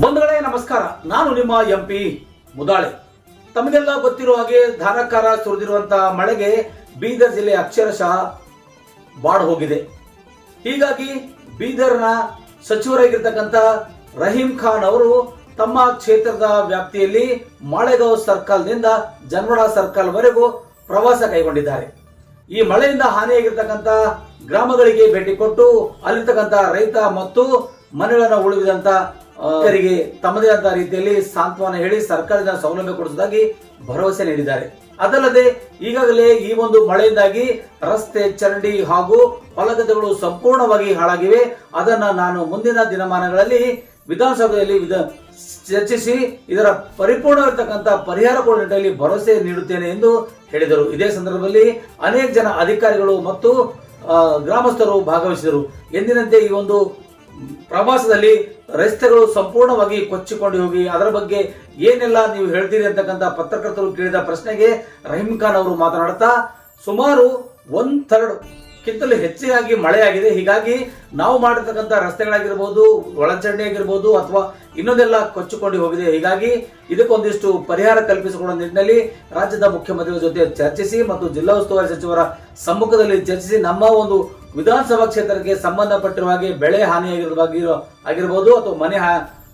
ಬಂಧುಗಳೇ ನಮಸ್ಕಾರ. ನಾನು ನಿಮ್ಮ ಎಂಪಿ ಮುದಾಳೆ. ತಮಗೆಲ್ಲ ಗೊತ್ತಿರುವ ಹಾಗೆ ಧಾರಾಕಾರ ಸುರಿದಿರುವಂತಹ ಮಳೆಗೆ ಬೀದರ್ ಜಿಲ್ಲೆ ಅಕ್ಷರಶಃ ಬಾಡ್ ಹೋಗಿದೆ. ಹೀಗಾಗಿ ಬೀದರ್ನ ಸಚಿವರಾಗಿರ್ತಕ್ಕಂಥ ರಹೀಂ ಖಾನ್ ಅವರು ತಮ್ಮ ಕ್ಷೇತ್ರದ ವ್ಯಾಪ್ತಿಯಲ್ಲಿ ಮಾಳೆಗಾಂವ್ ಸರ್ಕಲ್ನಿಂದ ಜನವಾಡ ಸರ್ಕಲ್ ವರೆಗೂ ಪ್ರವಾಸ ಕೈಗೊಂಡಿದ್ದಾರೆ. ಈ ಮಳೆಯಿಂದ ಹಾನಿಯಾಗಿರ್ತಕ್ಕಂಥ ಗ್ರಾಮಗಳಿಗೆ ಭೇಟಿ ಕೊಟ್ಟು ಅಲ್ಲಿರ್ತಕ್ಕಂಥ ರೈತ ಮತ್ತು ಮನೆಗಳನ್ನು ಉಳಿದಂತ ರೈತರಿಗೆ ತಮ್ಮದೇ ಆದ ರೀತಿಯಲ್ಲಿ ಸಾಂತ್ವನ ಹೇಳಿ ಸರ್ಕಾರದ ಸೌಲಭ್ಯ ಕೊಡಿಸುವುದಾಗಿ ಭರವಸೆ ನೀಡಿದ್ದಾರೆ. ಅದಲ್ಲದೆ ಈಗಾಗಲೇ ಈ ಒಂದು ಮಳೆಯಿಂದಾಗಿ ರಸ್ತೆ, ಚರಂಡಿ ಹಾಗೂ ಹೊಲಗದ್ದೆಗಳು ಸಂಪೂರ್ಣವಾಗಿ ಹಾಳಾಗಿವೆ. ಅದನ್ನ ನಾನು ಮುಂದಿನ ದಿನಮಾನಗಳಲ್ಲಿ ವಿಧಾನಸಭೆಯಲ್ಲಿ ಚರ್ಚಿಸಿ ಇದರ ಪರಿಪೂರ್ಣವಾಗಿರ್ತಕ್ಕಂಥ ಪರಿಹಾರ ಕೊಡುವ ನಿಟ್ಟಿನಲ್ಲಿ ಭರವಸೆ ನೀಡುತ್ತೇನೆ ಎಂದು ಹೇಳಿದರು. ಇದೇ ಸಂದರ್ಭದಲ್ಲಿ ಅನೇಕ ಜನ ಅಧಿಕಾರಿಗಳು ಮತ್ತು ಗ್ರಾಮಸ್ಥರು ಭಾಗವಹಿಸಿದರು. ಎಂದಿನಂತೆ ಈ ಒಂದು ಪ್ರವಾಸದಲ್ಲಿ ರಸ್ತೆಗಳು ಸಂಪೂರ್ಣವಾಗಿ ಕೊಚ್ಚಿಕೊಂಡು ಹೋಗಿ ಅದರ ಬಗ್ಗೆ ಏನೆಲ್ಲ ನೀವು ಹೇಳ್ತೀರಿ ಅಂತಕ್ಕಂಥ ಪತ್ರಕರ್ತರು ಕೇಳಿದ ಪ್ರಶ್ನೆಗೆ ರಹೀಂ ಖಾನ್ ಅವರು ಮಾತನಾಡುತ್ತಾ, ಸುಮಾರು 1/3 ಕ್ಕಿಂತಲೂ ಹೆಚ್ಚಾಗಿ ಮಳೆಯಾಗಿದೆ. ಹೀಗಾಗಿ ನಾವು ಮಾಡಿರ್ತಕ್ಕಂಥ ರಸ್ತೆಗಳಾಗಿರ್ಬೋದು, ಒಳಚರಂಡಿ ಆಗಿರ್ಬೋದು ಅಥವಾ ಇನ್ನೊಂದೆಲ್ಲ ಕೊಚ್ಚಿಕೊಂಡು ಹೋಗಿದೆ. ಹೀಗಾಗಿ ಇದಕ್ಕೊಂದಿಷ್ಟು ಪರಿಹಾರ ಕಲ್ಪಿಸಿಕೊಳ್ಳುವ ನಿಟ್ಟಿನಲ್ಲಿ ರಾಜ್ಯದ ಮುಖ್ಯಮಂತ್ರಿಗಳ ಜೊತೆ ಚರ್ಚಿಸಿ ಮತ್ತು ಜಿಲ್ಲಾ ಉಸ್ತುವಾರಿ ಸಚಿವರ ಸಮ್ಮುಖದಲ್ಲಿ ಚರ್ಚಿಸಿ ನಮ್ಮ ಒಂದು ವಿಧಾನಸಭಾ ಕ್ಷೇತ್ರಕ್ಕೆ ಸಂಬಂಧಪಟ್ಟಿರುವ ಹಾಗೆ ಬೆಳೆ ಆಗಿರಬಹುದು ಅಥವಾ ಮನೆ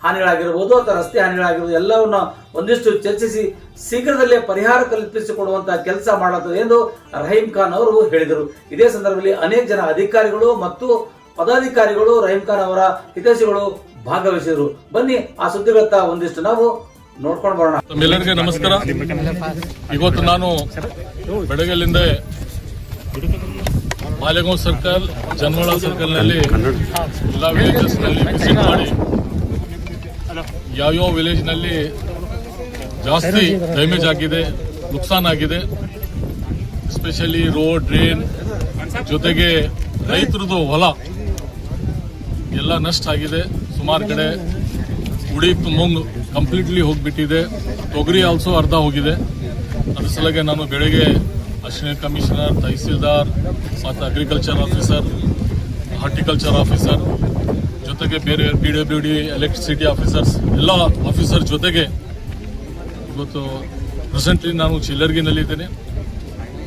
ಹಾನಿಗಳಾಗಿರ್ಬೋದು ಅಥವಾ ರಸ್ತೆ ಹಾನಿಗಳಾಗಿರ್ಬೋದು ಎಲ್ಲವನ್ನ ಒಂದಿಷ್ಟು ಚರ್ಚಿಸಿ ಶೀಘ್ರದಲ್ಲೇ ಪರಿಹಾರ ಕಲ್ಪಿಸಿಕೊಡುವಂತಹ ಕೆಲಸ ಮಾಡಲಾಗುತ್ತದೆ ಎಂದು ರಹೀಂ ಖಾನ್ ಅವರು ಹೇಳಿದರು. ಇದೇ ಸಂದರ್ಭದಲ್ಲಿ ಅನೇಕ ಜನ ಅಧಿಕಾರಿಗಳು ಮತ್ತು ಪದಾಧಿಕಾರಿಗಳು ರಹೀಂ ಖಾನ್ ಅವರ ಹಿತೈಷಿಗಳು ಭಾಗವಹಿಸಿದರು. ಬನ್ನಿ ಆ ಸುದ್ದಿಗಳತ್ತ ಒಂದಿಷ್ಟು ನಾವು ನೋಡ್ಕೊಂಡು ಬರೋಣ. ಎಲ್ಲರಿಗೂ ನಮಸ್ಕಾರ. ಇವತ್ತು ನಾನು ಬೆಳಗ್ಗೆಲಿಂದ ಮಾಲೆಗಾಂವ್ ಸರ್ಕಲ್, ಜನವಾಡ ಸರ್ಕಲ್ ನಲ್ಲಿ ಎಲ್ಲ ವಿಲೇಜಸ್ ನಲ್ಲಿ ವಿಸಿಟ್ ಮಾಡಿ ಯಾವ್ಯಾವ ವಿಲೇಜ್ ನಲ್ಲಿ ಜಾಸ್ತಿ ಡ್ಯಾಮೇಜ್ ಆಗಿದೆ, ನುಕ್ಸಾನ್ ಆಗಿದೆ, ಎಸ್ಪೆಷಲಿ ರೋಡ್, ಡ್ರೈನ್ ಜೊತೆಗೆ ರೈತರದು ಹೊಲ ಎಲ್ಲ ನಷ್ಟ ಆಗಿದೆ. ಸುಮಾರು ಕಡೆ ಉಡೀತು ಮುಂಗ್ ಕಂಪ್ಲೀಟ್ಲಿ ಹೋಗ್ಬಿಟ್ಟಿದೆ. ತೊಗರಿ ಆಲ್ಸೋ ಅರ್ಧ ಹೋಗಿದೆ. ಅದ್ರ ಸಲಗೆ ನಾನು ಬೆಳಗ್ಗೆ ಅಸಿಸ್ಟೆಂಟ್ ಕಮಿಷನರ್, ತಹಸೀಲ್ದಾರ್ ಮತ್ತು ಅಗ್ರಿಕಲ್ಚರ್ ಆಫೀಸರ್, ಹಾರ್ಟಿಕಲ್ಚರ್ ಆಫೀಸರ್ ಜೊತೆಗೆ ಬೇರೆ PWD, ಎಲೆಕ್ಟ್ರಿಸಿಟಿ ಆಫೀಸರ್ಸ್ ಎಲ್ಲ ಆಫೀಸರ್ ಜೊತೆಗೆ ಇವತ್ತು ಪ್ರೆಸೆಂಟ್ಲಿ ನಾನು ಚಿಲ್ಲರ್ಗಿನಲ್ಲಿದ್ದೇನೆ.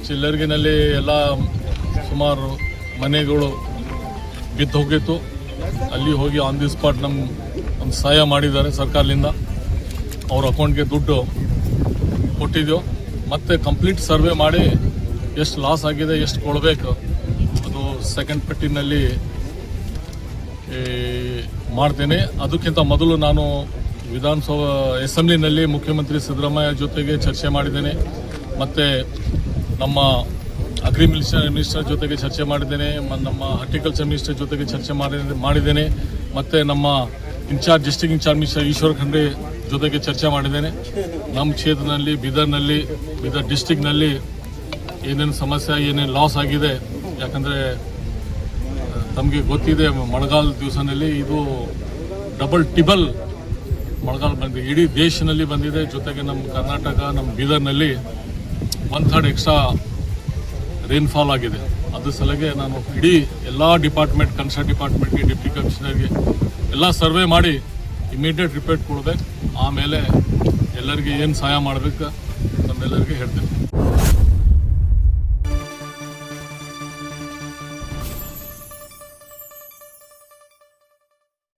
ಚಿಲ್ಲರ್ಗಿನಲ್ಲಿ ಎಲ್ಲ ಸುಮಾರು ಮನೆಗಳು ಬಿದ್ದು ಹೋಗಿತ್ತು. ಅಲ್ಲಿ ಹೋಗಿ ಆನ್ ದಿ ಸ್ಪಾಟ್ ಒಂದು ಸಹಾಯ ಮಾಡಿದ್ದಾರೆ ಸರ್ಕಾರದಿಂದ. ಅವ್ರ ಅಕೌಂಟ್ಗೆ ದುಡ್ಡು ಕೊಟ್ಟಿದ್ದೆವು. ಮತ್ತೆ ಕಂಪ್ಲೀಟ್ ಸರ್ವೆ ಮಾಡಿ ಎಷ್ಟು ಲಾಸ್ ಆಗಿದೆ, ಎಷ್ಟು ಕೊಡಬೇಕು ಅದು ಸೆಕೆಂಡ್ ಪಟ್ಟಿನಲ್ಲಿ ಮಾಡ್ತೇನೆ. ಅದಕ್ಕಿಂತ ಮೊದಲು ನಾನು ವಿಧಾನಸಭಾ ಅಸೆಂಬ್ಲಿನಲ್ಲಿ ಮುಖ್ಯಮಂತ್ರಿ ಸಿದ್ದರಾಮಯ್ಯ ಜೊತೆಗೆ ಚರ್ಚೆ ಮಾಡಿದ್ದೇನೆ. ಮತ್ತು ನಮ್ಮ ಅಗ್ರಿ ಮಿನಿಸ್ಟರ್ ಜೊತೆಗೆ ಚರ್ಚೆ ಮಾಡಿದ್ದೇನೆ. ನಮ್ಮ ಹಾರ್ಟಿಕಲ್ಚರ್ ಮಿನಿಸ್ಟರ್ ಜೊತೆಗೆ ಚರ್ಚೆ ಮಾಡಿದ್ದೇನೆ. ಮತ್ತು ನಮ್ಮ district in charge minister Eshwar Khandre ಜೊತೆಗೆ ಚರ್ಚೆ ಮಾಡಿದ್ದೇನೆ. ನಮ್ಮ ಕ್ಷೇತ್ರದಲ್ಲಿ ಬೀದರ್ ಡಿಸ್ಟಿಕ್ನಲ್ಲಿ ಏನೇನು ಸಮಸ್ಯೆ, ಏನೇನು ಲಾಸ್ ಆಗಿದೆ. ಯಾಕಂದರೆ ತಮಗೆ ಗೊತ್ತಿದೆ, ಮಳೆಗಾಲ ದಿವಸದಲ್ಲಿ ಇದು ಟಿಬಲ್ ಮಳೆಗಾಲ ಬಂದಿದೆ. ಇಡೀ ದೇಶದಲ್ಲಿ ಬಂದಿದೆ. ಜೊತೆಗೆ ನಮ್ಮ ಕರ್ನಾಟಕ, ನಮ್ಮ ಬೀದರ್ನಲ್ಲಿ 1/3 ಎಕ್ಸ್ಟ್ರಾ ರೈನ್ಫಾಲ್ ಆಗಿದೆ. ಅದ್ರ ಸಲಗೆ ನಾನು ಇಡೀ ಎಲ್ಲ ಡಿಪಾರ್ಟ್ಮೆಂಟ್, ಕನ್ಸರ್ನ್ ಡಿಪಾರ್ಟ್ಮೆಂಟ್ಗೆ, ಡೆಪ್ಟಿ ಕಮಿಷನರ್ಗೆ ಎಲ್ಲ ಸರ್ವೆ ಮಾಡಿ ಇಮಿಡಿಯೇಟ್ ರಿಪೋರ್ಟ್ ಕೊಡ್ಬೇಕು. ಆಮೇಲೆ ಎಲ್ಲರಿಗೆ ಏನು ಸಹಾಯ ಮಾಡಬೇಕು ನಮ್ಮೆಲ್ಲರಿಗೆ ಹೇಳ್ತೇನೆ.